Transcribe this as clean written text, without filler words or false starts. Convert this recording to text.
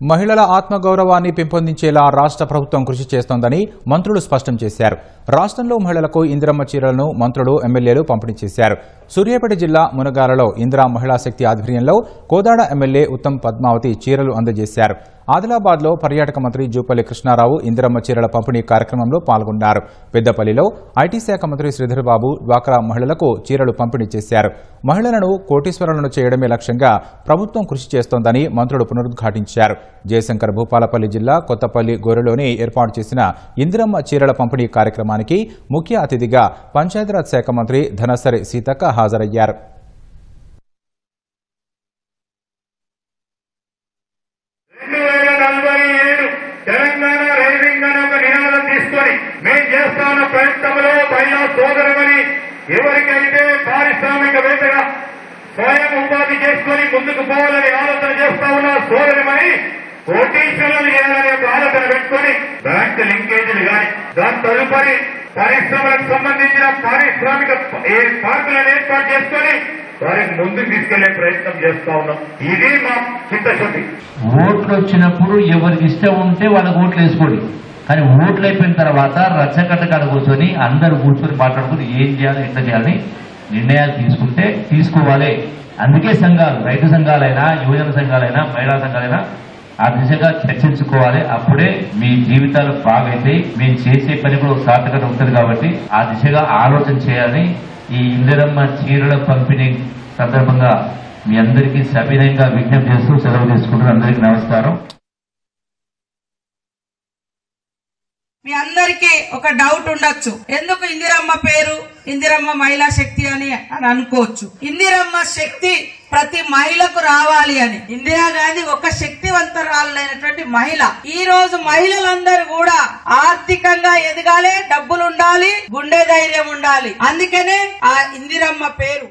మహిళల ఆత్మగౌరవాన్ని పెంపొందించేలా రాష్ట్ర ప్రభుత్వం కృషి చేస్తోందని మంత్రులు స్పష్టం చేశారు. రాష్ట్రంలో మహిళలకు ఇందిరమ్మ చీరలను మంత్రులు, ఎమ్మెల్యేలు పంపిణీ చేశారు. సూర్యాపేట జిల్లా మునగాలలో ఇందిరా మహిళా శక్తి ఆధ్వర్యంలో కోదాడ ఎమ్మెల్యే ఉత్తమ్ పద్మావతి చీరలు అందజేశారు. ఆదిలాబాద్ లో పర్యాటక మంత్రి జూపల్లి కృష్ణారావు ఇందిరమ్మ చీరల పంపిణీ కార్యక్రమంలో పాల్గొన్నారు. పెద్దపల్లిలో ఐటీ శాఖ మంత్రి శ్రీధర్ బాబు డ్వాక్రా మహిళలకు చీరలు పంపిణీ చేశారు. మహిళలను కోటీశ్వరులను చేయడమే లక్ష్యంగా ప్రభుత్వం కృషి చేస్తోందని మంత్రులు పునరుద్ఘాటించారు. జయశంకర్ భూపాలపల్లి జిల్లా కొత్తపల్లి గోరెలోని ఏర్పాటు చేసిన ఇందిరమ్మ చీరల పంపిణీ కార్యక్రమానికి ముఖ్య అతిథిగా పంచాయతీరాజ్ శాఖ మంత్రి ధనసరి సీతక్క హాజరయ్యారు. తెలంగాణ రైజింగ్ అని ఒక నినాదం తీసుకొని మేము చేస్తున్న ప్రయత్నంలో మహిళా సోదరుమని ఎవరికైతే పారిశ్రామికవేత్తగా స్వయం ఉపాధి చేసుకుని ముందుకు పోవాలని ఆలోచన చేస్తా ఉన్న సోదరుమని కోటీశ్వరులు చేయాలనే ఒక ఆలోచన పెట్టుకుని బ్యాంకు లింకేజీలు కానీ దాని తదుపరి పరిశ్రమలకు సంబంధించిన పారిశ్రామిక పార్కులను ఏర్పాటు చేసుకుని వారిని ముందుకు తీసుకెళ్లే ప్రయత్నం చేస్తా ఉన్నాం. ఇది మా చిత్తశుద్ధి. ఓట్లు వచ్చినప్పుడు ఎవరికి ఇష్టం ఉంటే వాళ్ళకి ఓట్లు వేసుకోండి, కానీ ఓట్లు అయిపోయిన తర్వాత రచ్చగడ్డ కాడ కూర్చొని అందరూ కూర్చొని మాట్లాడుకుని ఏం చేయాలి, ఎట్లా చేయాలని నిర్ణయాలు తీసుకోవాలి. అందుకే సంఘాలు, రైతు సంఘాలైనా, యువజన సంఘాలైనా, మహిళా సంఘాలైనా ఆ దిశగా చర్చించుకోవాలి. అప్పుడే మీ జీవితాలు బాగైతాయి. మేము చేసే పని కూడా సార్థకత ఉంటుంది. కాబట్టి ఆ దిశగా ఆలోచన చేయాలని ఈ ఇందిరమ్మ చీరల పంపిణీ సందర్భంగా మీ అందరికీ సవినయంగా విజ్ఞప్తి చేస్తూ సెలవు తీసుకుంటున్నాను. అందరికీ నమస్కారం. మీ అందరికీ ఒక డౌట్ ఉండొచ్చు, ఎందుకు ఇందిరమ్మ పేరు ఇందిరమ్మ మహిళా శక్తి అని అనుకోవచ్చు. ఇందిరమ్మ శక్తి ప్రతి మహిళకు రావాలి అని. ఇందిరాగాంధీ ఒక శక్తివంతరాలైనటువంటి మహిళ. ఈ రోజు మహిళలందరూ కూడా ఆర్థికంగా ఎదగాలి, డబ్బులు ఉండాలి, గుండె ధైర్యం ఉండాలి. అందుకనే ఆ ఇందిరమ్మ పేరు.